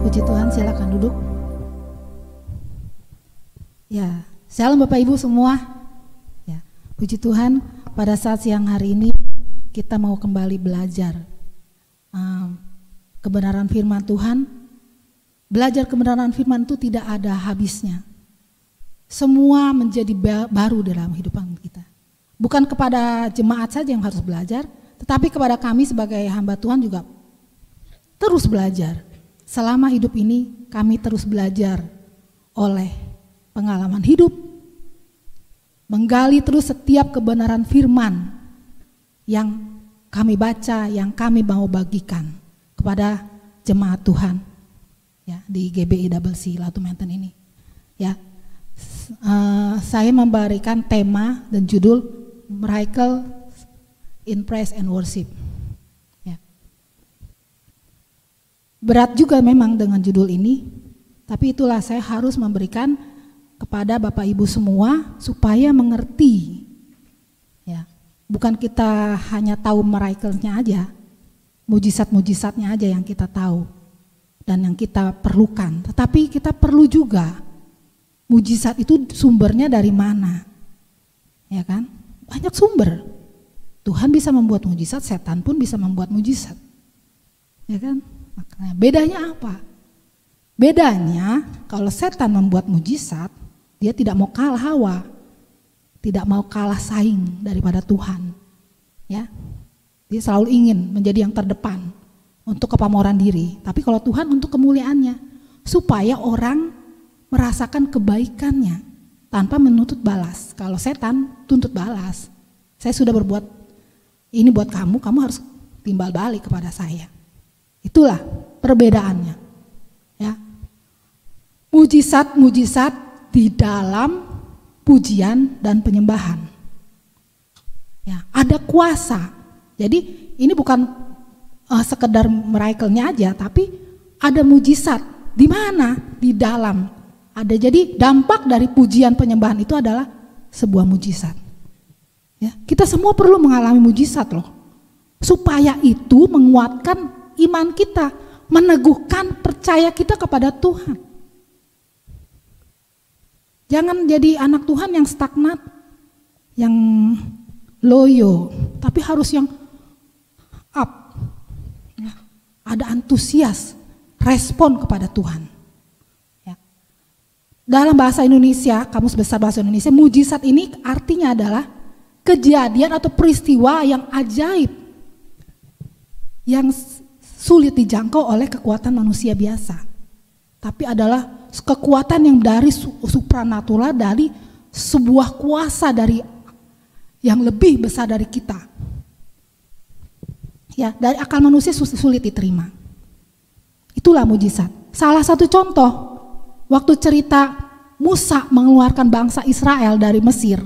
Puji Tuhan, silakan duduk. Ya, shalom Bapak Ibu semua. Ya, puji Tuhan, pada saat siang hari ini kita mau kembali belajar kebenaran firman Tuhan. Belajar kebenaran firman itu tidak ada habisnya. Semua menjadi baru dalam kehidupan kita. Bukan kepada jemaat saja yang harus belajar, tetapi kepada kami sebagai hamba Tuhan juga terus belajar. Selama hidup ini kami terus belajar oleh pengalaman hidup, menggali terus setiap kebenaran firman yang kami baca, yang kami mau bagikan kepada jemaat Tuhan ya di GBI CC Latu Menten ini. Ya, saya memberikan tema dan judul Miracle in Praise and Worship. Berat juga memang dengan judul ini, tapi itulah saya harus memberikan kepada Bapak Ibu semua supaya mengerti. Ya, bukan kita hanya tahu miracle-nya aja, mujizat-mujizatnya aja yang kita tahu dan yang kita perlukan, tetapi kita perlu juga mujizat itu sumbernya dari mana. Ya kan? Banyak sumber. Tuhan bisa membuat mujizat, setan pun bisa membuat mujizat. Ya kan? Makanya bedanya apa? Bedanya kalau setan membuat mujizat, dia tidak mau kalah hawa, tidak mau kalah saing daripada Tuhan. Ya, dia selalu ingin menjadi yang terdepan untuk kepameran diri. Tapi kalau Tuhan untuk kemuliaannya, supaya orang merasakan kebaikannya tanpa menuntut balas. Kalau setan tuntut balas, saya sudah berbuat ini buat kamu, kamu harus timbal balik kepada saya. Itulah perbedaannya. Ya. Mujizat-mujizat di dalam pujian dan penyembahan. Ya, ada kuasa. Jadi ini bukan sekedar miracle-nya aja, tapi ada mujizat. Di mana? Di dalam. Ada, jadi dampak dari pujian penyembahan itu adalah sebuah mujizat. Ya, kita semua perlu mengalami mujizat loh. Supaya itu menguatkan iman kita, meneguhkan percaya kita kepada Tuhan. Jangan jadi anak Tuhan yang stagnan, yang loyo, tapi harus yang up. Ya, ada antusias, respon kepada Tuhan. Ya. Dalam bahasa Indonesia, Kamus Besar Bahasa Indonesia, mujizat ini artinya adalah kejadian atau peristiwa yang ajaib, yang sulit dijangkau oleh kekuatan manusia biasa, tapi adalah kekuatan yang dari supranatural, dari sebuah kuasa dari yang lebih besar dari kita. Ya, dari akal manusia sulit diterima. Itulah mujizat. Salah satu contoh, waktu cerita Musa mengeluarkan bangsa Israel dari Mesir,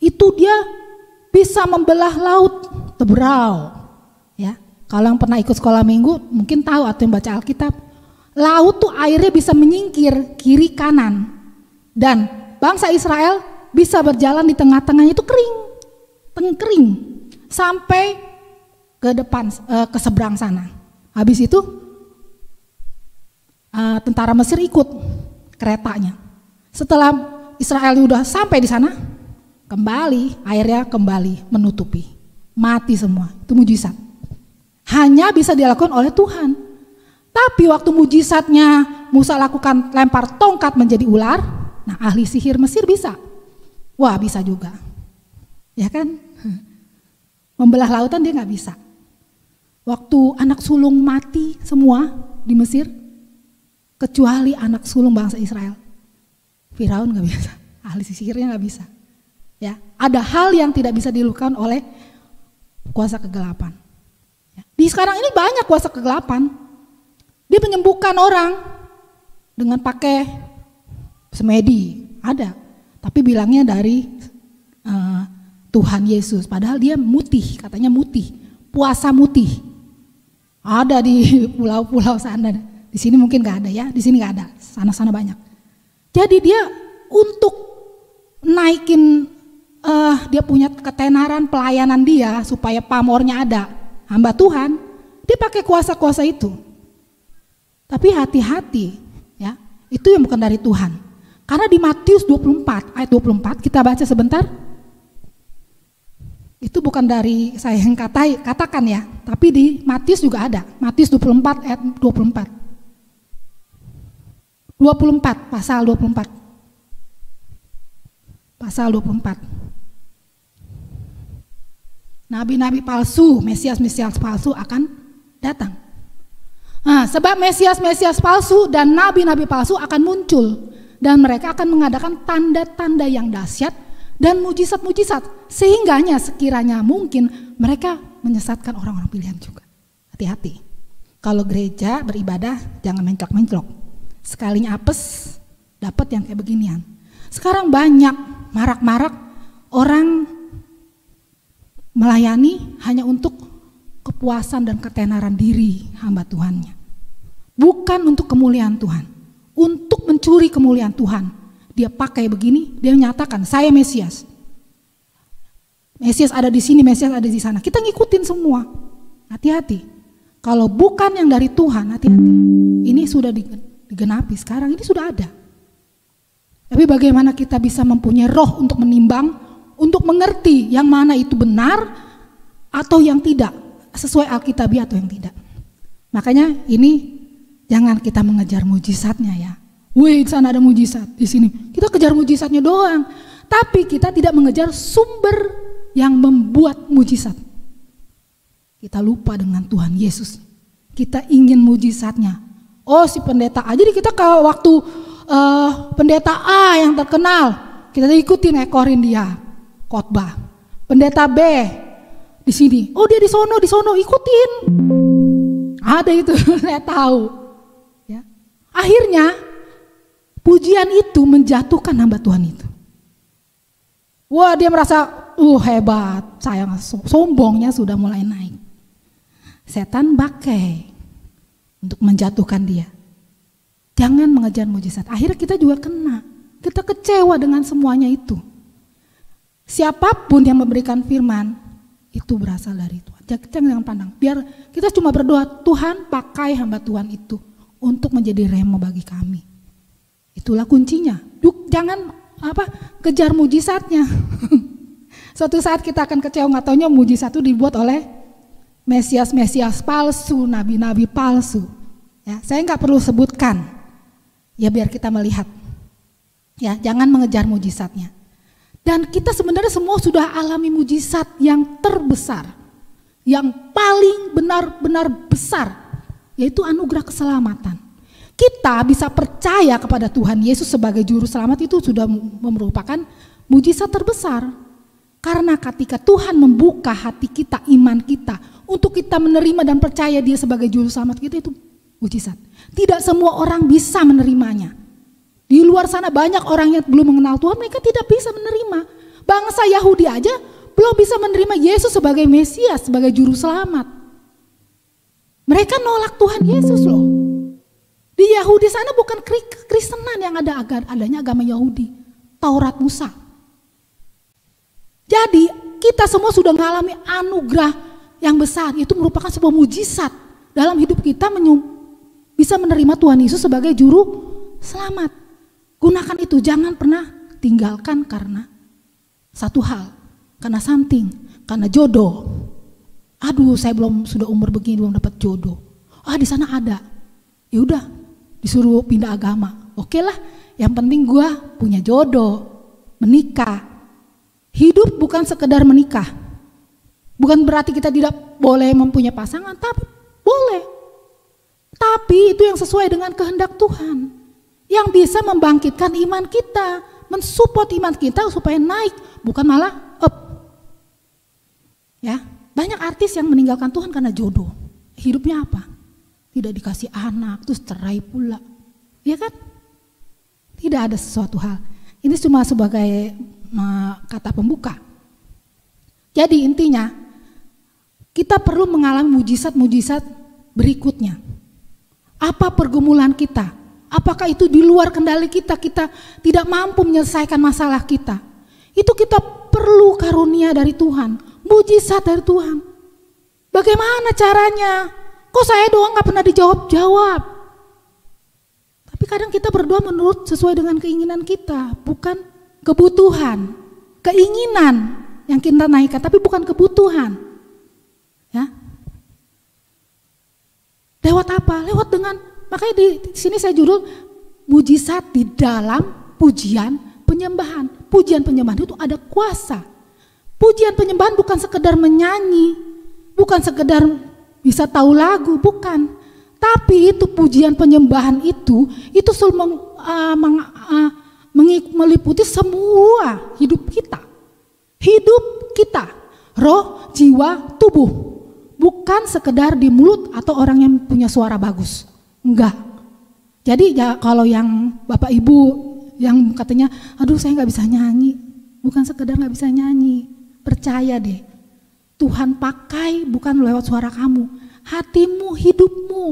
itu dia bisa membelah laut Teberau. Ya. Kalau yang pernah ikut sekolah minggu mungkin tahu atau yang baca Alkitab, laut tuh airnya bisa menyingkir kiri kanan dan bangsa Israel bisa berjalan di tengah-tengahnya itu kering sampai ke depan, ke seberang sana. Habis itu tentara Mesir ikut keretanya. Setelah Israel udah sampai di sana, kembali airnya kembali menutupi, mati semua. Itu mujizat. Hanya bisa dilakukan oleh Tuhan. Tapi waktu mujizatnya Musa lakukan lempar tongkat menjadi ular, nah ahli sihir Mesir bisa. Wah, bisa juga. Ya kan? Membelah lautan dia nggak bisa. Waktu anak sulung mati semua di Mesir, kecuali anak sulung bangsa Israel. Firaun nggak bisa, ahli sihirnya nggak bisa. Ya, ada hal yang tidak bisa dilakukan oleh kuasa kegelapan. Di sekarang ini banyak kuasa kegelapan. Dia menyembuhkan orang dengan pakai semedi, ada. Tapi bilangnya dari Tuhan Yesus. Padahal dia mutih, katanya mutih, puasa mutih. Ada di pulau-pulau sana. Di sini mungkin nggak ada ya, di sini nggak ada, sana-sana banyak. Jadi dia untuk naikin dia punya ketenaran pelayanan dia supaya pamornya ada. Hamba Tuhan, dia pakai kuasa-kuasa itu. Tapi hati-hati ya, itu yang bukan dari Tuhan. Karena di Matius 24 ayat 24 kita baca sebentar. Itu bukan dari saya yang katakan ya, tapi di Matius juga ada. Matius 24 ayat 24. 24 pasal 24. Pasal 24. Nabi-nabi palsu, Mesias-Mesias palsu akan datang. Nah, sebab Mesias-Mesias palsu dan nabi-nabi palsu akan muncul. Dan mereka akan mengadakan tanda-tanda yang dahsyat dan mujizat-mujizat. Sehingganya sekiranya mungkin mereka menyesatkan orang-orang pilihan juga. Hati-hati. Kalau gereja beribadah jangan menclok-menclok. Sekalinya apes dapat yang kayak beginian. Sekarang banyak marak-marak orang melayani hanya untuk kepuasan dan ketenaran diri hamba Tuhannya. Bukan untuk kemuliaan Tuhan. Untuk mencuri kemuliaan Tuhan. Dia pakai begini, dia menyatakan saya Mesias. Mesias ada di sini, Mesias ada di sana. Kita ngikutin semua. Hati-hati. Kalau bukan yang dari Tuhan, hati-hati. Ini sudah digenapi, sekarang ini sudah ada. Tapi bagaimana kita bisa mempunyai roh untuk menimbang, untuk mengerti yang mana itu benar atau yang tidak, sesuai Alkitabiah atau yang tidak. Makanya ini jangan kita mengejar mujizatnya ya. Wih, di sana ada mujizat, di sini kita kejar mujizatnya doang. Tapi kita tidak mengejar sumber yang membuat mujizat. Kita lupa dengan Tuhan Yesus. Kita ingin mujizatnya. Oh, si pendeta A. Jadi kita kalau waktu pendeta A yang terkenal, kita ikutin ekorin dia khotbah. Pendeta B di sini, oh dia di sono ikutin. Ada itu, saya tahu. Ya. Akhirnya pujian itu menjatuhkan hamba Tuhan itu. Wah, dia merasa hebat, saya sombongnya sudah mulai naik. Setan pakai untuk menjatuhkan dia. Jangan mengejar mujizat. Akhirnya kita juga kena. Kita kecewa dengan semuanya itu. Siapapun yang memberikan firman itu berasal dari Tuhan. Jangan pandang. Biar kita cuma berdoa, Tuhan pakai hamba Tuhan itu untuk menjadi rema bagi kami. Itulah kuncinya. Jangan kejar mujizatnya. Suatu saat kita akan kecewa, nggak taunya mujizat itu dibuat oleh Mesias-Mesias palsu, nabi-nabi palsu. Ya, saya nggak perlu sebutkan. Ya biar kita melihat. Ya, jangan mengejar mujizatnya. Dan kita sebenarnya semua sudah alami mujizat yang terbesar, yang paling benar-benar besar, yaitu anugerah keselamatan. Kita bisa percaya kepada Tuhan Yesus sebagai juru selamat itu sudah merupakan mujizat terbesar. Karena ketika Tuhan membuka hati kita, iman kita, untuk kita menerima dan percaya dia sebagai juru selamat kita, itu mujizat. Tidak semua orang bisa menerimanya. Di luar sana banyak orang yang belum mengenal Tuhan, mereka tidak bisa menerima. Bangsa Yahudi aja belum bisa menerima Yesus sebagai Mesias, sebagai juru selamat. Mereka nolak Tuhan Yesus loh. Di Yahudi sana bukan Kristenan yang adanya agama Yahudi, Taurat Musa. Jadi kita semua sudah mengalami anugerah yang besar, itu merupakan sebuah mujizat dalam hidup kita bisa menerima Tuhan Yesus sebagai juru selamat. Gunakan itu, jangan pernah tinggalkan karena satu hal, karena something, karena jodoh. Aduh, saya sudah umur begini belum dapat jodoh. Di sana ada. Ya udah, disuruh pindah agama. Oke lah, yang penting gua punya jodoh, menikah. Hidup bukan sekedar menikah. Bukan berarti kita tidak boleh mempunyai pasangan, tapi boleh. Tapi itu yang sesuai dengan kehendak Tuhan. Yang bisa membangkitkan iman kita, mensupport iman kita supaya naik, bukan malah up. Ya, banyak artis yang meninggalkan Tuhan karena jodoh. Hidupnya apa? Tidak dikasih anak, terus cerai pula. Ya kan? Tidak ada sesuatu hal. Ini cuma sebagai kata pembuka. Jadi intinya, kita perlu mengalami mujizat-mujizat berikutnya. Apa pergumulan kita? Apakah itu di luar kendali kita tidak mampu menyelesaikan masalah kita? Itu kita perlu karunia dari Tuhan, mujizat dari Tuhan. Bagaimana caranya? Kok saya doang gak pernah dijawab-jawab? kadang kita berdoa menurut sesuai dengan keinginan kita, bukan kebutuhan. Keinginan yang kita naikkan, tapi bukan kebutuhan. Ya. Lewat apa? Lewat dengan, makanya di sini saya judul mujizat di dalam pujian penyembahan. Pujian penyembahan itu ada kuasa. Pujian penyembahan bukan sekedar menyanyi, bukan sekedar bisa tahu lagu, bukan. Tapi itu pujian penyembahan itu meliputi semua hidup kita. Hidup kita, roh, jiwa, tubuh. Bukan sekedar di mulut atau orang yang punya suara bagus. Enggak. Jadi ya, kalau yang Bapak Ibu yang katanya, aduh saya gak bisa nyanyi. Bukan sekedar gak bisa nyanyi. Percaya deh, Tuhan pakai bukan lewat suara kamu. Hatimu, hidupmu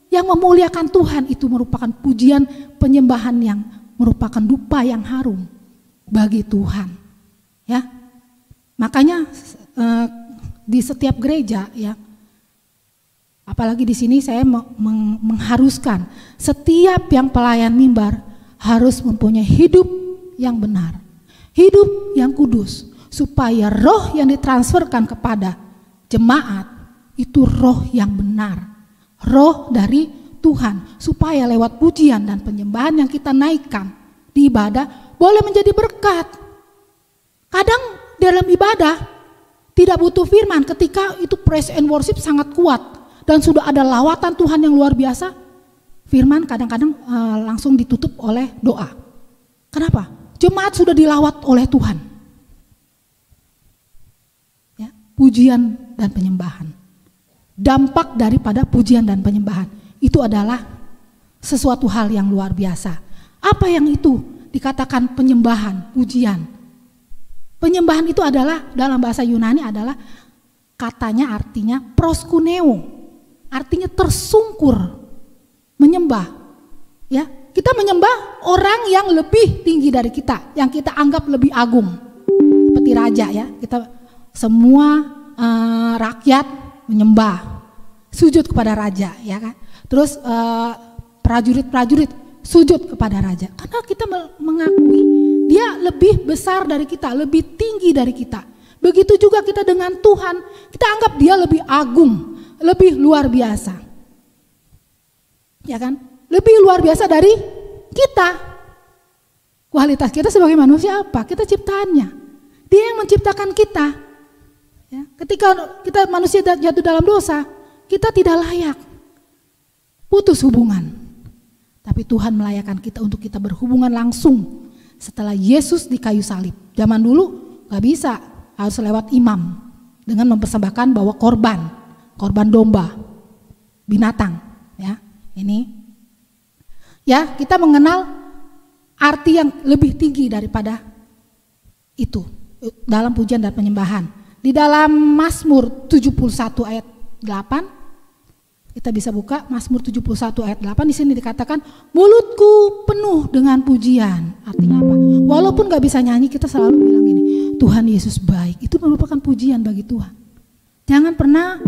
yang memuliakan Tuhan itu merupakan pujian penyembahan yang merupakan dupa yang harum bagi Tuhan. Ya, makanya di setiap gereja ya, apalagi di sini saya mengharuskan setiap yang pelayan mimbar harus mempunyai hidup yang benar, hidup yang kudus, supaya roh yang ditransferkan kepada jemaat itu roh yang benar, roh dari Tuhan, supaya lewat pujian dan penyembahan yang kita naikkan di ibadah boleh menjadi berkat. Kadang dalam ibadah tidak butuh firman, ketika itu praise and worship sangat kuat dan sudah ada lawatan Tuhan yang luar biasa, firman kadang-kadang langsung ditutup oleh doa. Kenapa? Jemaat sudah dilawat oleh Tuhan. Ya, pujian dan penyembahan. Dampak daripada pujian dan penyembahan itu adalah sesuatu hal yang luar biasa. Apa yang itu dikatakan penyembahan, pujian? Penyembahan itu adalah dalam bahasa Yunani adalah katanya artinya proskuneo, artinya tersungkur, menyembah. Ya, kita menyembah orang yang lebih tinggi dari kita, yang kita anggap lebih agung, seperti raja ya. Kita semua rakyat menyembah, sujud kepada raja, ya kan? Terus prajurit-prajurit sujud kepada raja, karena kita mengakui dia lebih besar dari kita, lebih tinggi dari kita. Begitu juga kita dengan Tuhan, kita anggap dia lebih agung, lebih luar biasa, ya kan? Lebih luar biasa dari kita. Kualitas kita sebagai manusia apa? Kita ciptaannya. Dia yang menciptakan kita. Ya, ketika kita manusia jatuh dalam dosa, kita tidak layak, putus hubungan. Tapi Tuhan melayakkan kita untuk kita berhubungan langsung setelah Yesus di kayu salib. Zaman dulu gak bisa, harus lewat imam dengan mempersembahkan bawa korban domba, binatang. Ya, ini, ya kita mengenal arti yang lebih tinggi daripada itu dalam pujian dan penyembahan. Di dalam Mazmur 71 ayat 8, kita bisa buka Mazmur 71 ayat 8, di sini dikatakan mulutku penuh dengan pujian. Artinya apa? Walaupun gak bisa nyanyi, kita selalu bilang gini, Tuhan Yesus baik. Itu merupakan pujian bagi Tuhan. Jangan pernah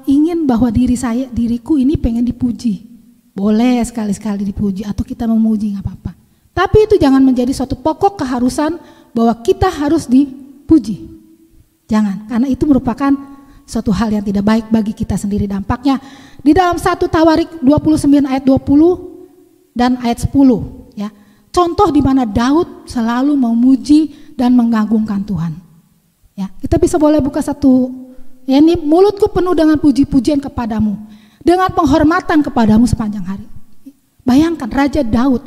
ingin bahwa diriku ini pengen dipuji. Boleh sekali-sekali dipuji atau kita memuji gak apa-apa. Tapi itu jangan menjadi suatu pokok keharusan bahwa kita harus dipuji. Jangan, karena itu merupakan suatu hal yang tidak baik bagi kita sendiri dampaknya. Di dalam 1 Tawarik 29 ayat 20 dan ayat 10 ya. Contoh di mana Daud selalu memuji dan mengagungkan Tuhan. Ya, kita bisa boleh buka satu, ya ini mulutku penuh dengan puji-pujian kepadamu, dengan penghormatan kepadamu sepanjang hari. Bayangkan Raja Daud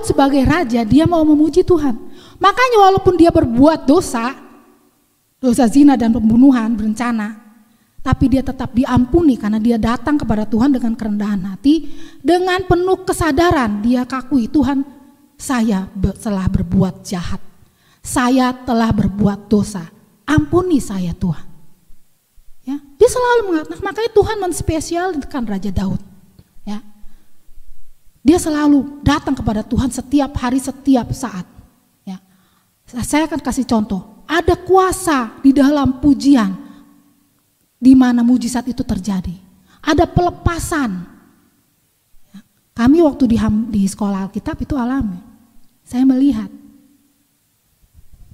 sebagai raja dia mau memuji Tuhan. Makanya walaupun dia berbuat dosa zina dan pembunuhan berencana, tapi dia tetap diampuni karena dia datang kepada Tuhan dengan kerendahan hati, dengan penuh kesadaran dia akui, Tuhan saya telah berbuat jahat, saya telah berbuat dosa, ampuni saya Tuhan. Ya, dia selalu mengatakan, makanya Tuhan menspesialkan Raja Daud. Ya, dia selalu datang kepada Tuhan setiap hari, setiap saat. Ya, saya akan kasih contoh. Ada kuasa di dalam pujian di mana mujizat itu terjadi. Ada pelepasan. Kami waktu di sekolah Alkitab itu alami. Saya melihat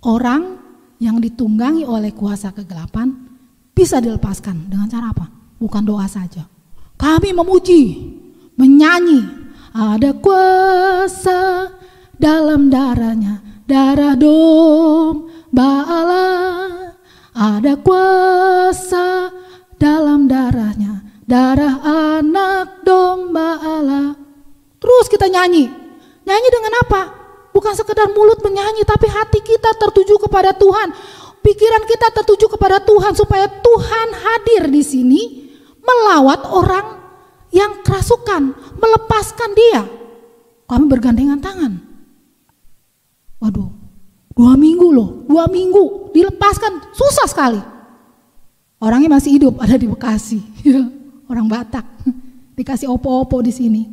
orang yang ditunggangi oleh kuasa kegelapan bisa dilepaskan dengan cara apa? Bukan doa saja. Kami memuji, menyanyi, ada kuasa dalam darahnya, darah domba Allah. Ada kuasa dalam darahnya, darah anak domba Allah. Terus kita nyanyi. Nyanyi dengan apa? Bukan sekedar mulut menyanyi, tapi hati kita tertuju kepada Tuhan. Pikiran kita tertuju kepada Tuhan supaya Tuhan hadir di sini melawat orang yang kerasukan, melepaskan dia. Kami bergandengan tangan. Waduh, 2 minggu loh, 2 minggu dilepaskan, susah sekali. Orangnya masih hidup, ada di Bekasi, orang Batak, dikasih opo-opo di sini,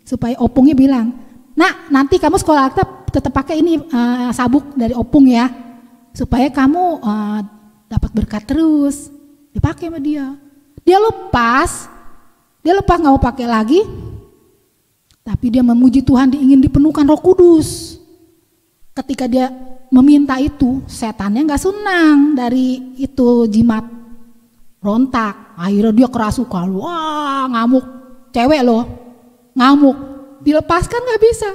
supaya opungnya bilang, "Nak, nanti kamu sekolah tetap pakai ini sabuk dari opung ya, supaya kamu dapat berkat terus." Dipakai sama dia. Dia lepas nggak mau pakai lagi, tapi dia memuji Tuhan, dia ingin dipenuhkan Roh Kudus. Ketika dia meminta itu, setannya nggak senang dari itu jimat, rontak. Akhirnya dia kerasukan, wah ngamuk, cewek loh, ngamuk, dilepaskan nggak bisa,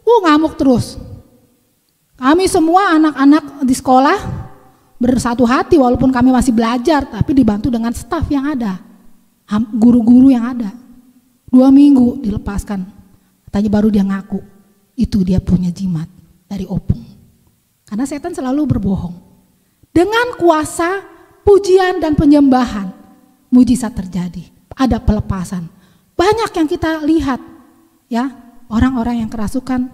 ngamuk terus. Kami semua anak-anak di sekolah bersatu hati, walaupun kami masih belajar, tapi dibantu dengan staf yang ada, guru-guru yang ada. 2 minggu dilepaskan, katanya baru dia ngaku, itu dia punya jimat dari opung. Karena setan selalu berbohong. Dengan kuasa, pujian dan penyembahan, mujizat terjadi, ada pelepasan. Banyak yang kita lihat ya, orang-orang yang kerasukan,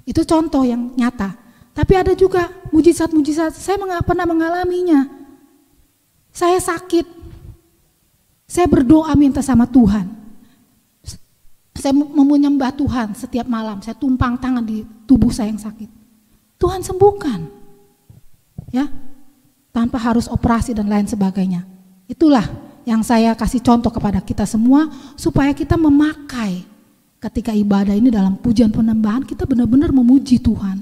itu contoh yang nyata. Tapi ada juga mujizat-mujizat, saya nggak pernah mengalaminya. Saya sakit, saya berdoa minta sama Tuhan. Saya menyembah Tuhan setiap malam, saya tumpang tangan di tubuh saya yang sakit. Tuhan sembuhkan, ya, tanpa harus operasi dan lain sebagainya. Itulah yang saya kasih contoh kepada kita semua, supaya kita memakai ketika ibadah ini dalam pujian penyembahan, kita benar-benar memuji Tuhan,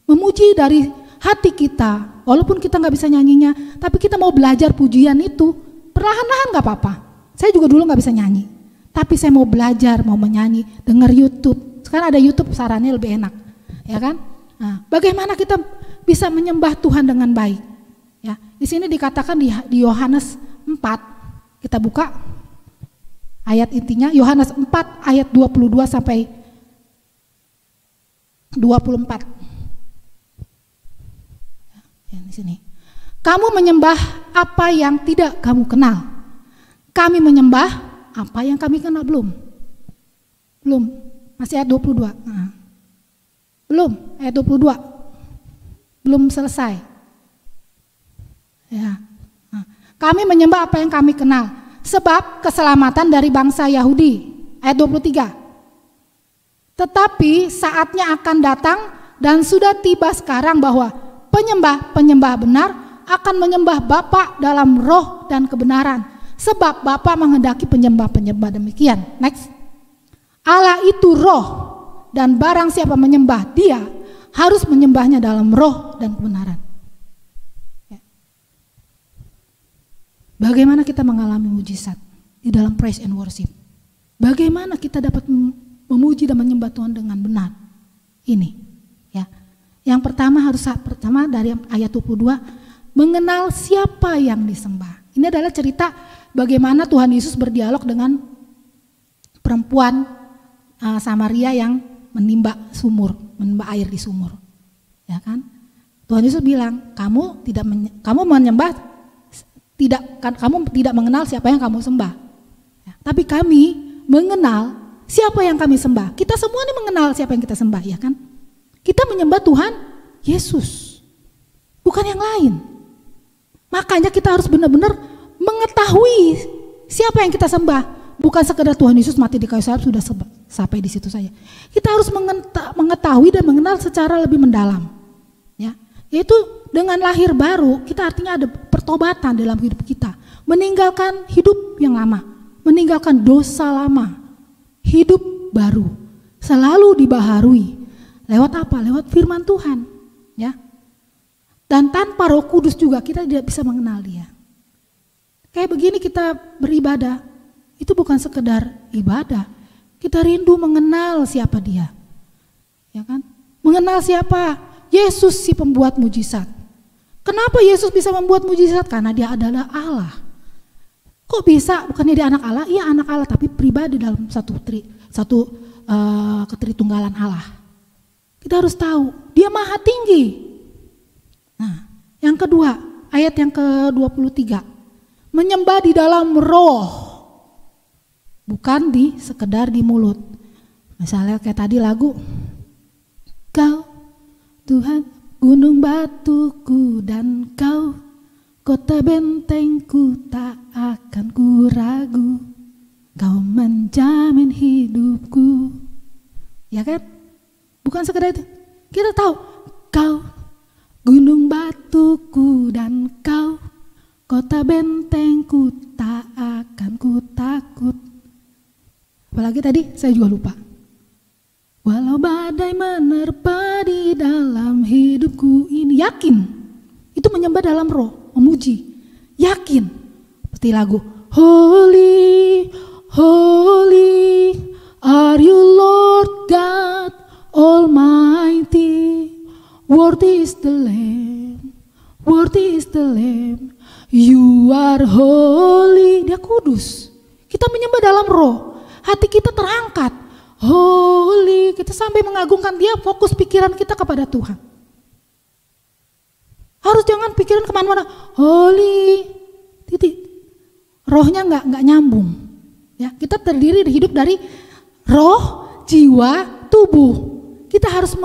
memuji dari hati kita, walaupun kita nggak bisa nyanyinya, tapi kita mau belajar pujian itu perlahan-lahan nggak apa-apa. Saya juga dulu nggak bisa nyanyi, tapi saya mau belajar, mau menyanyi, dengar YouTube. Sekarang ada YouTube, sarannya lebih enak, ya kan? Nah, bagaimana kita bisa menyembah Tuhan dengan baik? Ya, di sini dikatakan di Yohanes 4, kita buka ayat intinya, Yohanes 4 ayat 22 sampai 24. Ya, di sini. Kamu menyembah apa yang tidak kamu kenal. Kami menyembah apa yang kami kenal belum. Masih ayat 22. Nah. Belum, ayat 22. Belum selesai. Ya. Nah, kami menyembah apa yang kami kenal, sebab keselamatan dari bangsa Yahudi. Ayat 23. Tetapi saatnya akan datang dan sudah tiba sekarang bahwa penyembah benar akan menyembah Bapa dalam roh dan kebenaran, sebab Bapa menghendaki penyembah demikian. Next. Allah itu roh, dan barang siapa menyembah dia harus menyembahnya dalam roh dan kebenaran. Bagaimana kita mengalami mujizat di dalam praise and worship? Bagaimana kita dapat memuji dan menyembah Tuhan dengan benar? Ini ya. Yang pertama dari ayat 22, mengenal siapa yang disembah. Ini adalah cerita bagaimana Tuhan Yesus berdialog dengan perempuan Samaria yang menimba air di sumur, ya kan? Tuhan Yesus bilang, kamu tidak mengenal siapa yang kamu sembah, ya, tapi kami mengenal siapa yang kami sembah. Kita semua ini mengenal siapa yang kita sembah, ya kan? Kita menyembah Tuhan Yesus, bukan yang lain. Makanya kita harus benar-benar mengetahui siapa yang kita sembah. Bukan sekedar Tuhan Yesus mati di kayu salib sudah sampai di situ saja. Kita harus mengetahui dan mengenal secara lebih mendalam. Ya, yaitu dengan lahir baru, kita artinya ada pertobatan dalam hidup kita. Meninggalkan hidup yang lama, meninggalkan dosa lama, hidup baru. selalu dibaharui. Lewat apa? Lewat firman Tuhan, ya. Dan tanpa Roh Kudus juga kita tidak bisa mengenal Dia. Kayak begini kita beribadah, itu bukan sekedar ibadah. Kita rindu mengenal siapa Dia. Ya kan? Mengenal siapa? Yesus si pembuat mujizat. Kenapa Yesus bisa membuat mujizat? Karena Dia adalah Allah. Kok bisa? Bukannya Dia anak Allah? Iya anak Allah, tapi pribadi dalam satu ketritunggalan Allah. Kita harus tahu, Dia maha tinggi. Nah, yang kedua, ayat yang ke-23. Menyembah di dalam roh, bukan sekedar di mulut. Misalnya kayak tadi lagu, Kau Tuhan gunung batuku dan Kau kota bentengku, tak akan ku ragu, Kau menjamin hidupku. Ya kan? Bukan sekedar itu. Kita tahu, Kau gunung batuku dan Kau kota bentengku, tak akan ku takut. Apalagi tadi saya juga lupa. Walau badai menerpa di dalam hidupku ini. Yakin. Itu menyembah dalam roh, memuji. Yakin. Seperti lagu Holy, Holy are you Lord God Almighty. Worthy is the Lamb, worthy is the Lamb. You are holy. Dia kudus. Kita menyembah dalam roh. Hati kita terangkat. Holy. Kita sampai mengagungkan Dia, fokus pikiran kita kepada Tuhan. Harus jangan pikiran kemana-mana. Holy. Titik. Rohnya nggak nyambung. Ya, kita terdiri hidup dari roh, jiwa, tubuh. Kita harus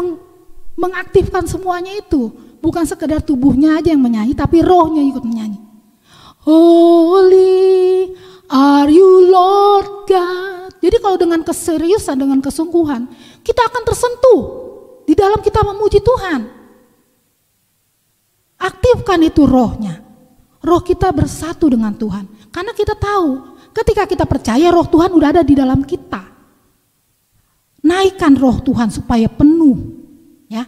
mengaktifkan semuanya itu. Bukan sekedar tubuhnya aja yang menyanyi, tapi rohnya ikut menyanyi. Holy are you Lord God. Jadi kalau dengan keseriusan, dengan kesungguhan, kita akan tersentuh di dalam kita memuji Tuhan. Aktifkan itu rohnya. Roh kita bersatu dengan Tuhan. Karena kita tahu, ketika kita percaya roh Tuhan udah ada di dalam kita. Naikkan roh Tuhan supaya penuh. Ya,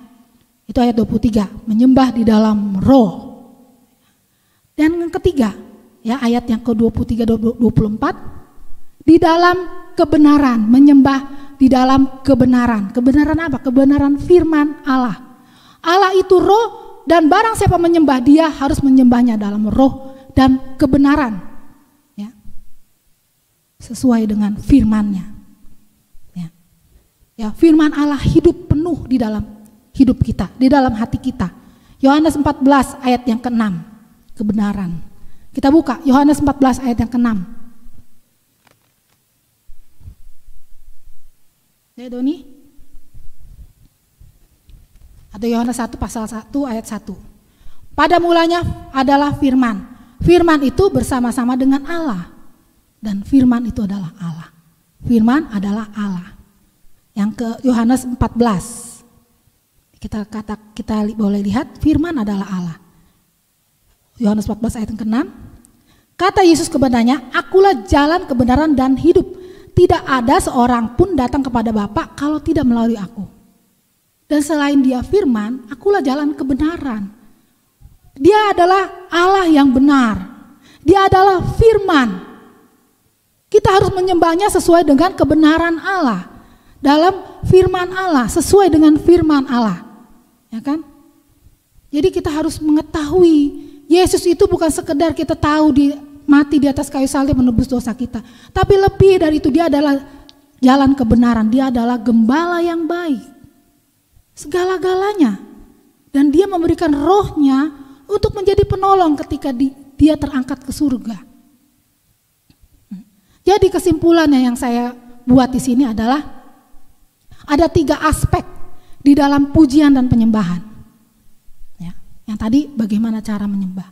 itu ayat 23, menyembah di dalam roh. Dan yang ketiga, ya ayat yang ke-23-24, di dalam kebenaran, menyembah di dalam kebenaran. Kebenaran apa? Kebenaran firman Allah. Allah itu roh, dan barang siapa menyembah Dia harus menyembahnya dalam roh dan kebenaran. Ya. Sesuai dengan firman-Nya. Ya, firman Allah hidup penuh di dalam hidup kita, di dalam hati kita. Yohanes 14 ayat yang ke-6, kebenaran. Kita buka Yohanes 14 ayat yang ke-6. Ya Doni? Atau Yohanes 1 pasal 1 ayat 1. Pada mulanya adalah firman. Firman itu bersama-sama dengan Allah. Dan firman itu adalah Allah. Firman adalah Allah. Yang ke Yohanes 14. Kita boleh lihat firman adalah Allah. Yohanes 14 ayat yang ke-6. Kata Yesus kepadanya, akulah jalan, kebenaran dan hidup. Tidak ada seorang pun datang kepada Bapa kalau tidak melalui aku. Dan selain Dia firman, akulah jalan kebenaran. Dia adalah Allah yang benar. Dia adalah firman. Kita harus menyembahnya sesuai dengan kebenaran Allah. Dalam firman Allah, sesuai dengan firman Allah. Ya kan? Jadi kita harus mengetahui Yesus itu bukan sekedar kita tahu mati di atas kayu salib menebus dosa kita. Tapi lebih dari itu, Dia adalah jalan kebenaran. Dia adalah gembala yang baik. Segala-galanya. Dan Dia memberikan rohnya untuk menjadi penolong ketika Dia terangkat ke surga. Jadi kesimpulannya yang saya buat di sini adalah ada 3 aspek di dalam pujian dan penyembahan. Ya, yang tadi bagaimana cara menyembah,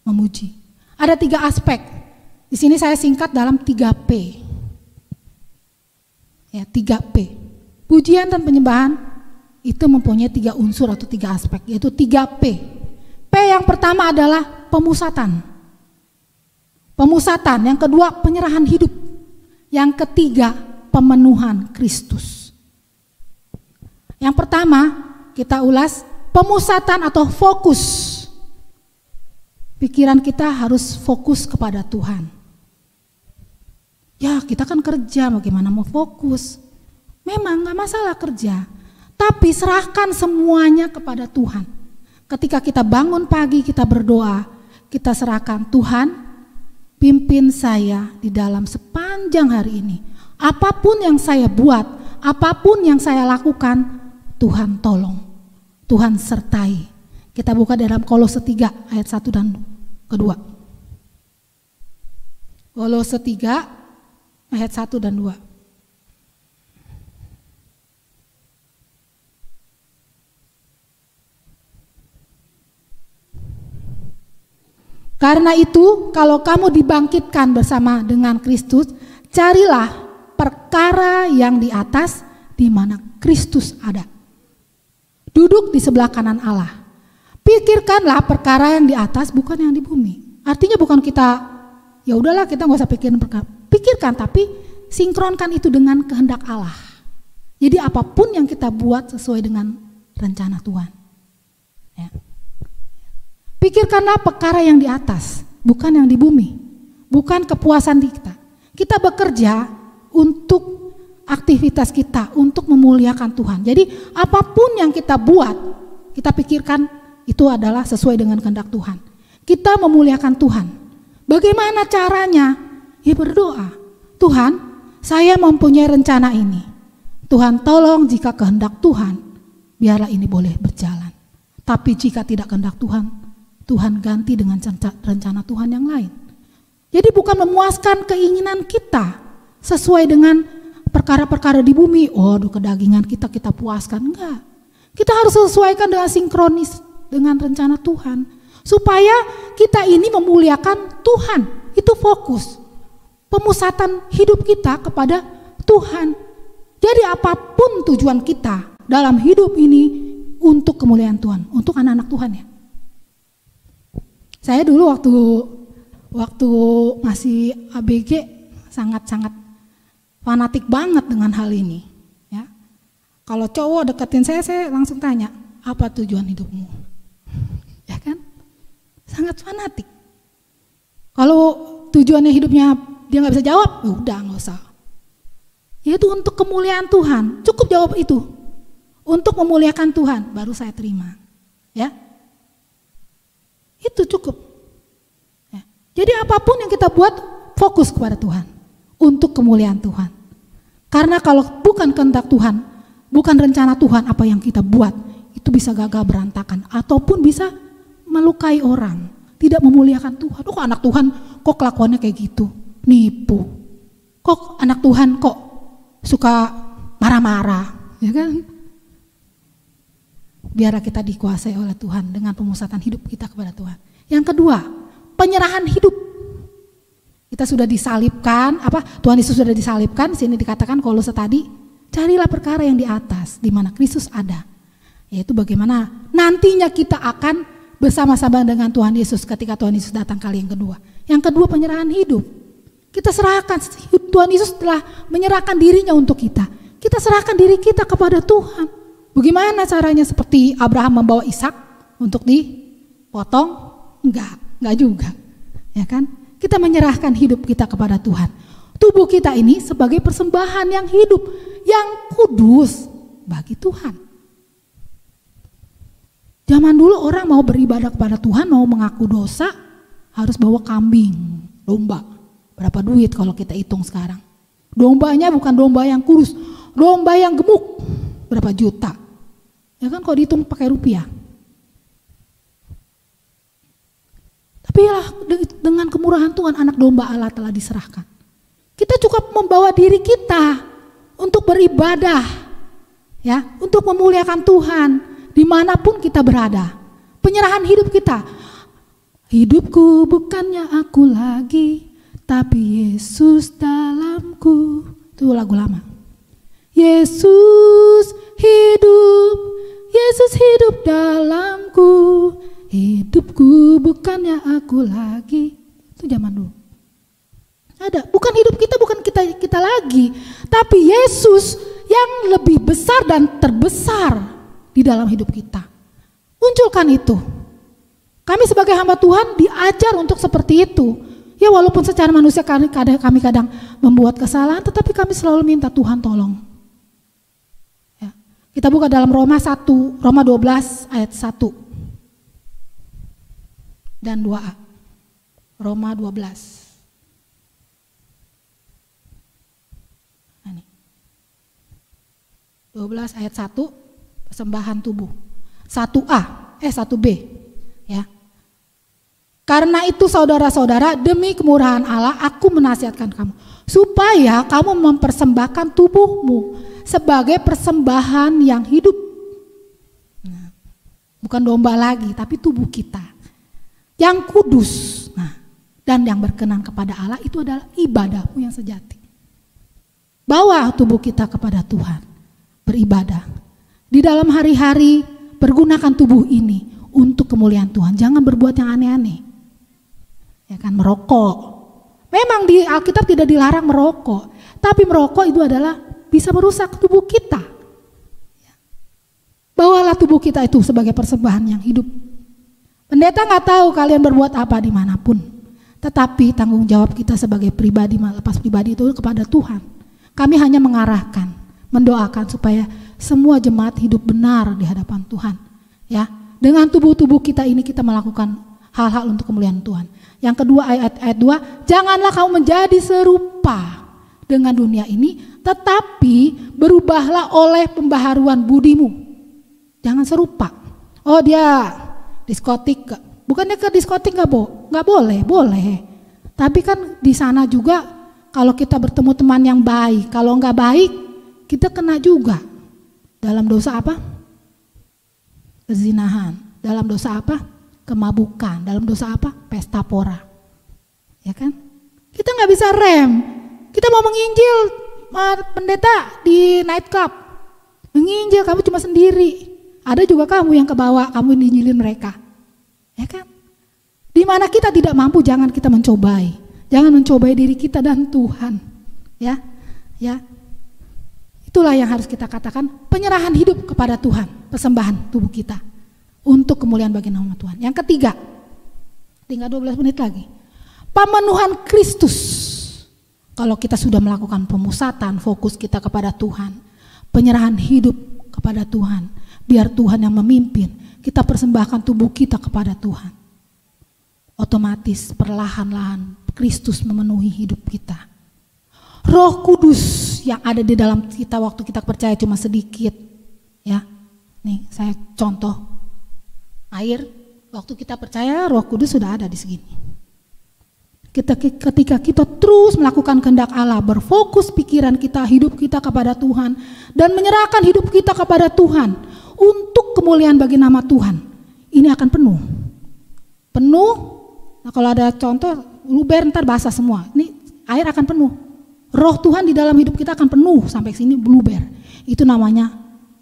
memuji. Ada 3 aspek. Di sini saya singkat dalam 3P. Ya, 3P. Pujian dan penyembahan itu mempunyai 3 unsur atau 3 aspek, yaitu 3P. P yang pertama adalah pemusatan. Pemusatan, yang kedua penyerahan hidup. Yang ketiga pemenuhan Kristus. Yang pertama, kita ulas pemusatan atau fokus. Pikiran kita harus fokus kepada Tuhan. Ya, kita kan kerja, bagaimana mau fokus? Memang gak masalah kerja, tapi serahkan semuanya kepada Tuhan. Ketika kita bangun pagi, kita berdoa, kita serahkan, Tuhan, pimpin saya di dalam sepanjang hari ini. Apapun yang saya buat, apapun yang saya lakukan, Tuhan tolong, Tuhan sertai. Kita buka dalam Kolose 3 ayat 1 dan 2. Kolose 3 ayat 1 dan 2. Karena itu, kalau kamu dibangkitkan bersama dengan Kristus, carilah perkara yang di atas, di mana Kristus ada, duduk di sebelah kanan Allah. Pikirkanlah perkara yang di atas, bukan yang di bumi. Artinya bukan kita, ya udahlah kita nggak usah pikirin perkara. Pikirkan, tapi sinkronkan itu dengan kehendak Allah. Jadi apapun yang kita buat sesuai dengan rencana Tuhan. Ya. Pikirkanlah perkara yang di atas, bukan yang di bumi. Bukan kepuasan kita. Kita bekerja untuk aktivitas kita, untuk memuliakan Tuhan. Jadi apapun yang kita buat, kita pikirkan itu adalah sesuai dengan kehendak Tuhan. Kita memuliakan Tuhan. Bagaimana caranya? Ya berdoa. Tuhan, saya mempunyai rencana ini. Tuhan tolong jika kehendak Tuhan, biarlah ini boleh berjalan. Tapi jika tidak kehendak Tuhan, Tuhan ganti dengan rencana Tuhan yang lain. Jadi bukan memuaskan keinginan kita sesuai dengan perkara-perkara di bumi. Oh, kedagingan kita puaskan. Enggak. Kita harus sesuaikan dengan sinkronis dengan rencana Tuhan. Supaya kita ini memuliakan Tuhan. Itu fokus. Pemusatan hidup kita kepada Tuhan. Jadi apapun tujuan kita dalam hidup ini untuk kemuliaan Tuhan. Untuk anak-anak Tuhan ya. Saya dulu waktu masih ABG sangat-sangat fanatik banget dengan hal ini. Ya. Kalau cowok deketin saya langsung tanya, apa tujuan hidupmu? Ya kan? Sangat fanatik. Kalau tujuannya hidupnya dia nggak bisa jawab, ya udah nggak usah. Itu untuk kemuliaan Tuhan, cukup jawab itu. Untuk memuliakan Tuhan, baru saya terima. Ya. Itu cukup. Ya. Jadi apapun yang kita buat, fokus kepada Tuhan. Untuk kemuliaan Tuhan. Karena kalau bukan kehendak Tuhan, bukan rencana Tuhan apa yang kita buat, itu bisa gagal berantakan. Ataupun bisa melukai orang. Tidak memuliakan Tuhan. Kok anak Tuhan kok kelakuannya kayak gitu? Nipu. Kok anak Tuhan kok suka marah-marah? Ya kan? Biarlah kita dikuasai oleh Tuhan dengan pemusatan hidup kita kepada Tuhan. Yang kedua, penyerahan hidup. Kita sudah disalibkan, Tuhan Yesus sudah disalibkan, sini dikatakan Kolose tadi, carilah perkara yang di atas, di mana Kristus ada. Yaitu bagaimana nantinya kita akan bersama-sama dengan Tuhan Yesus ketika Tuhan Yesus datang kali yang kedua. Yang kedua, penyerahan hidup. Kita serahkan, Tuhan Yesus telah menyerahkan dirinya untuk kita. Kita serahkan diri kita kepada Tuhan. Bagaimana caranya seperti Abraham membawa Ishak untuk dipotong? Enggak juga. Ya kan? Kita menyerahkan hidup kita kepada Tuhan. Tubuh kita ini sebagai persembahan yang hidup, yang kudus bagi Tuhan. Zaman dulu orang mau beribadah kepada Tuhan, mau mengaku dosa, harus bawa kambing, domba. Berapa duit kalau kita hitung sekarang? Dombanya bukan domba yang kurus, domba yang gemuk. Berapa juta? Ya kan kalau dihitung pakai rupiah. Tapi ya dengan kemurahan Tuhan anak domba Allah telah diserahkan. Kita cukup membawa diri kita untuk beribadah. Ya, untuk memuliakan Tuhan dimanapun kita berada. Penyerahan hidup kita. Hidupku bukannya aku lagi, tapi Yesus dalamku. Itu lagu lama. Yesus hidup dalamku, hidupku bukannya aku lagi. Itu zaman dulu. Ada, bukan hidup kita, bukan kita lagi, tapi Yesus yang lebih besar dan terbesar di dalam hidup kita. Munculkan itu. Kami sebagai hamba Tuhan diajar untuk seperti itu. Ya walaupun secara manusia kami kadang membuat kesalahan, tetapi kami selalu minta Tuhan tolong. Ya. Kita buka dalam Roma 12 ayat 1 dan 2a. Roma 12. 12 ayat 1, persembahan tubuh. 1b, ya. Karena itu saudara-saudara, demi kemurahan Allah aku menasihatkan kamu supaya kamu mempersembahkan tubuhmu sebagai persembahan yang hidup. Nah, bukan domba lagi, tapi tubuh kita yang kudus. Nah, dan yang berkenan kepada Allah itu adalah ibadahmu yang sejati. Bawa tubuh kita kepada Tuhan, beribadah. Di dalam hari-hari pergunakan tubuh ini untuk kemuliaan Tuhan. Jangan berbuat yang aneh-aneh. Ya kan, merokok. Memang di Alkitab tidak dilarang merokok, tapi merokok itu adalah bisa merusak tubuh kita. Bawalah tubuh kita itu sebagai persembahan yang hidup. Pendeta nggak tahu kalian berbuat apa dimanapun, tetapi tanggung jawab kita sebagai pribadi, melepas pribadi itu kepada Tuhan. Kami hanya mengarahkan, mendoakan supaya semua jemaat hidup benar di hadapan Tuhan. Ya, dengan tubuh-tubuh kita ini kita melakukan hal-hal untuk kemuliaan Tuhan. Yang kedua ayat 2, janganlah kamu menjadi serupa dengan dunia ini, tetapi berubahlah oleh pembaharuan budimu. Jangan serupa. Oh dia diskotik, bukannya ke diskotik nggak boleh, boleh. Tapi kan di sana juga kalau kita bertemu teman yang baik, kalau nggak baik kita kena juga. Dalam dosa apa? Perzinahan. Dalam dosa apa? Kemabukan. Dalam dosa apa? Pesta pora. Ya kan? Kita nggak bisa rem. Kita mau menginjil pendeta di night club. Menginjil kamu cuma sendiri. Ada juga kamu yang kebawa, kamu diinjilin mereka. Ya kan? Di mana kita tidak mampu, jangan kita mencobai. Jangan mencobai diri kita dan Tuhan. Ya. Ya. Itulah yang harus kita katakan, penyerahan hidup kepada Tuhan, persembahan tubuh kita untuk kemuliaan bagi nama Tuhan. Yang ketiga, tinggal 12 menit lagi. Pemenuhan Kristus. Kalau kita sudah melakukan pemusatan, fokus kita kepada Tuhan, penyerahan hidup kepada Tuhan, biar Tuhan yang memimpin, kita persembahkan tubuh kita kepada Tuhan. Otomatis perlahan-lahan Kristus memenuhi hidup kita. Roh Kudus yang ada di dalam kita waktu kita percaya cuma sedikit, ya. Nih saya contoh air, waktu kita percaya Roh Kudus sudah ada di segini. Ketika kita terus melakukan kehendak Allah, berfokus pikiran kita, hidup kita kepada Tuhan, dan menyerahkan hidup kita kepada Tuhan untuk kemuliaan bagi nama Tuhan, ini akan penuh. Penuh. Nah kalau ada contoh luber ntar basah semua, ini air akan penuh. Roh Tuhan di dalam hidup kita akan penuh sampai sini bluber. Itu namanya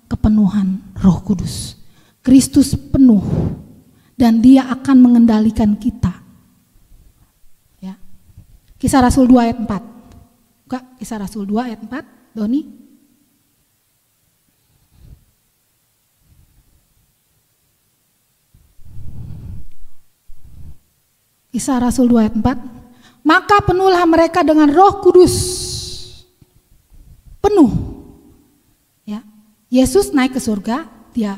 kepenuhan Roh Kudus. Kristus penuh dan Dia akan mengendalikan kita. Ya. Kisah Rasul 2 ayat 4. Buka Kisah Rasul 2 ayat 4, Doni. Kisah Rasul 2 ayat 4. Maka penuhlah mereka dengan Roh Kudus. Penuh. Ya. Yesus naik ke surga, Dia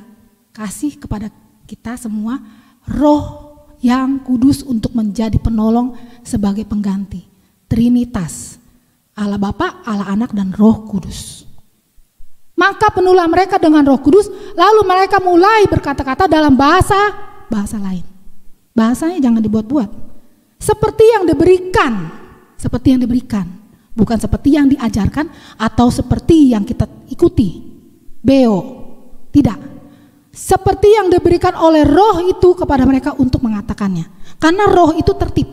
kasih kepada kita semua Roh yang kudus untuk menjadi penolong sebagai pengganti. Trinitas. Allah Bapa, Allah Anak dan Roh Kudus. Maka penuhlah mereka dengan Roh Kudus, lalu mereka mulai berkata-kata dalam bahasa lain. Bahasanya jangan dibuat-buat. Seperti yang diberikan, bukan seperti yang diajarkan atau seperti yang kita ikuti. Tidak. Seperti yang diberikan oleh Roh itu kepada mereka untuk mengatakannya. Karena Roh itu tertib.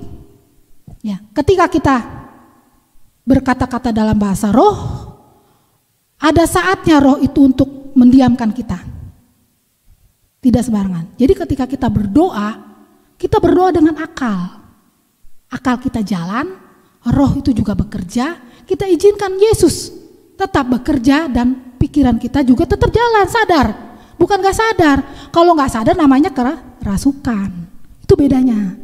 Ya, ketika kita berkata-kata dalam bahasa Roh, ada saatnya Roh itu untuk mendiamkan kita. Tidak sembarangan. Jadi ketika kita berdoa dengan akal. Akal kita jalan, Roh itu juga bekerja, kita izinkan Yesus tetap bekerja dan pikiran kita juga tetap jalan, sadar. Bukan gak sadar. Kalau gak sadar namanya kerasukan. Itu bedanya.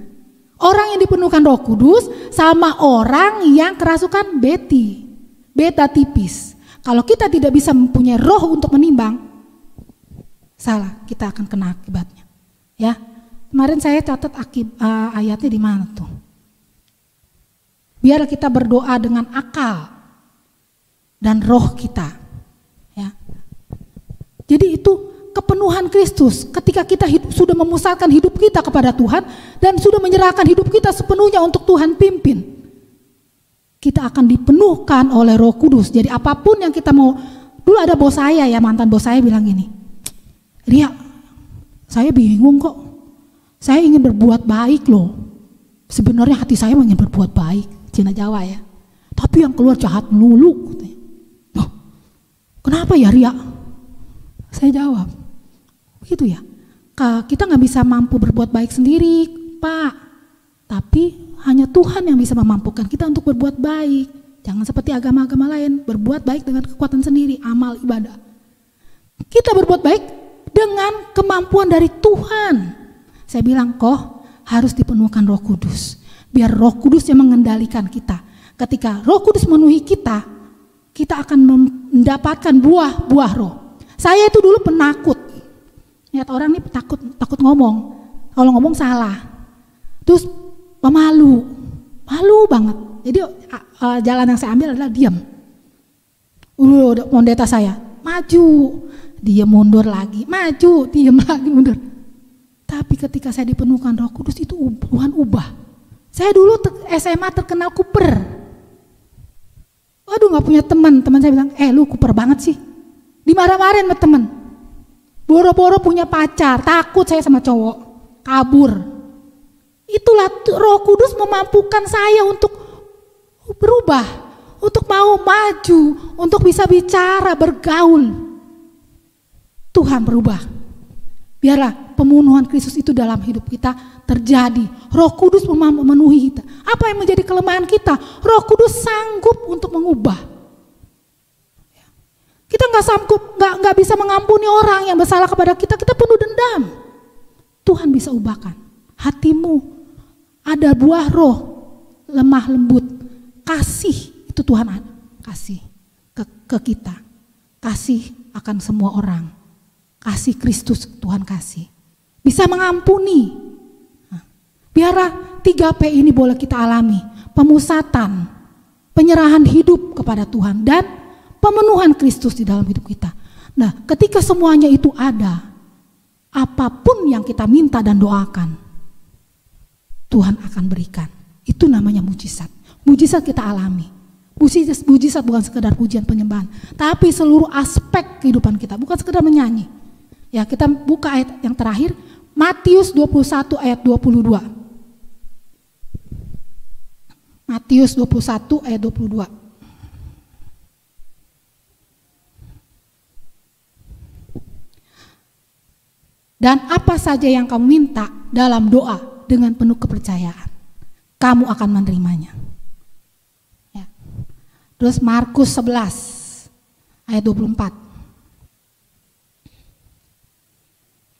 Orang yang dipenuhkan Roh Kudus sama orang yang kerasukan beta tipis. Kalau kita tidak bisa mempunyai roh untuk menimbang, salah, kita akan kena akibatnya. Ya, kemarin saya catat ayatnya di mana tuh? Biar kita berdoa dengan akal dan roh kita. Ya. Jadi itu kepenuhan Kristus ketika kita sudah memusatkan hidup kita kepada Tuhan dan sudah menyerahkan hidup kita sepenuhnya untuk Tuhan pimpin. Kita akan dipenuhkan oleh Roh Kudus. Jadi apapun yang kita mau, dulu ada bos saya ya, mantan bos saya bilang gini, Ria, saya bingung kok, saya ingin berbuat baik loh. Sebenarnya hati saya ingin berbuat baik, Cina Jawa ya. Tapi yang keluar jahat melulu. Loh, kenapa ya Ria? Saya jawab, begitu ya. Kita nggak bisa mampu berbuat baik sendiri, Pak. Tapi hanya Tuhan yang bisa memampukan kita untuk berbuat baik. Jangan seperti agama-agama lain, berbuat baik dengan kekuatan sendiri, amal ibadah. Kita berbuat baik dengan kemampuan dari Tuhan. Saya bilang, kok harus dipenuhkan Roh Kudus. Biar Roh Kudus yang mengendalikan kita. Ketika Roh Kudus memenuhi kita, kita akan mendapatkan buah Roh. Saya itu dulu penakut. Lihat orang nih takut ngomong. Kalau ngomong salah. Terus malu banget. Jadi jalan yang saya ambil adalah diam. Pendeta saya maju, dia mundur lagi, maju, diam lagi, mundur. Tapi ketika saya dipenuhkan Roh Kudus itu Tuhan ubah. Saya dulu SMA terkenal kuper. Waduh, nggak punya teman saya bilang, lu kuper banget sih. Dimarah-marahin sama teman. Boro-boro punya pacar, takut saya sama cowok, kabur. Itulah Roh Kudus memampukan saya untuk berubah, untuk mau maju, untuk bisa bicara, bergaul. Tuhan berubah. Biarlah pemenuhan Kristus itu dalam hidup kita terjadi. Roh Kudus memenuhi kita. Apa yang menjadi kelemahan kita? Roh Kudus sanggup untuk mengubah. Kita nggak sanggup, nggak bisa mengampuni orang yang bersalah kepada kita. Kita penuh dendam. Tuhan bisa ubahkan hatimu. Ada buah roh, lemah lembut, kasih, itu Tuhan ada, kasih ke kita, kasih akan semua orang, kasih Kristus Tuhan kasih, bisa mengampuni. Nah, biarlah 3P ini boleh kita alami, pemusatan, penyerahan hidup kepada Tuhan dan pemenuhan Kristus di dalam hidup kita. Nah, ketika semuanya itu ada, apapun yang kita minta dan doakan, Tuhan akan berikan. Itu namanya mujizat. Mujizat kita alami. Mujizat bukan sekedar pujian penyembahan, tapi seluruh aspek kehidupan kita, bukan sekedar menyanyi. Ya, kita buka ayat yang terakhir, Matius 21 ayat 22. Matius 21 ayat 22. Dan apa saja yang kamu minta dalam doa dengan penuh kepercayaan, kamu akan menerimanya. Ya. Terus Markus 11 ayat 24.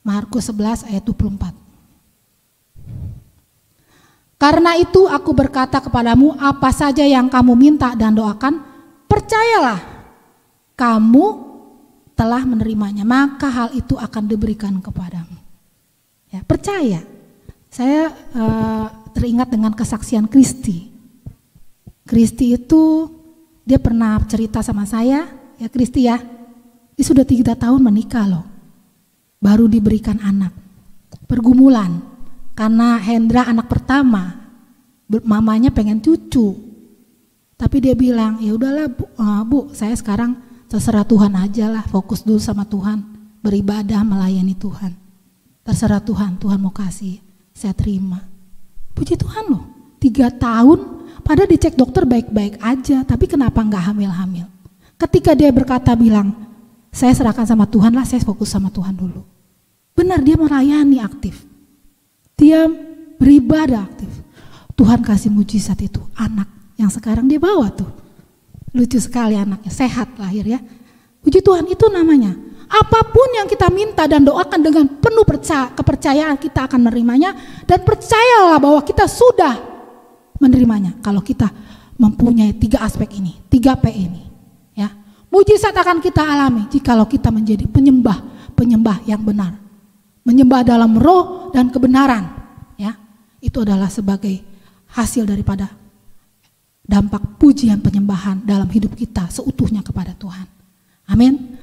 Markus 11 ayat 24. Karena itu aku berkata kepadamu, apa saja yang kamu minta dan doakan, percayalah kamu telah menerimanya, maka hal itu akan diberikan kepadamu. Ya, percaya. Saya teringat dengan kesaksian Kristi. Kristi itu dia pernah cerita sama saya, ya Kristi ya, dia sudah 3 tahun menikah loh, baru diberikan anak, pergumulan, karena Hendra anak pertama, mamanya pengen cucu, tapi dia bilang ya udahlah bu, saya sekarang terserah Tuhan aja lah, fokus dulu sama Tuhan, beribadah melayani Tuhan, terserah Tuhan, Tuhan mau kasih. Saya terima. Puji Tuhan loh, 3 tahun padahal dicek dokter baik-baik aja, tapi kenapa nggak hamil-hamil? Ketika dia berkata bilang, saya serahkan sama Tuhan lah, saya fokus sama Tuhan dulu. Benar, dia melayani aktif. Dia beribadah aktif. Tuhan kasih mujizat itu, anak yang sekarang dia bawa tuh. Lucu sekali anaknya, sehat lahir ya. Puji Tuhan, itu namanya. Apapun yang kita minta dan doakan dengan penuh kepercayaan, kita akan menerimanya. Dan percayalah bahwa kita sudah menerimanya. Kalau kita mempunyai 3 aspek ini, 3P ini. Ya. Mujizat akan kita alami jikalau kita menjadi penyembah yang benar. Menyembah dalam roh dan kebenaran. Ya. Itu adalah sebagai hasil daripada dampak pujian penyembahan dalam hidup kita seutuhnya kepada Tuhan. Amin.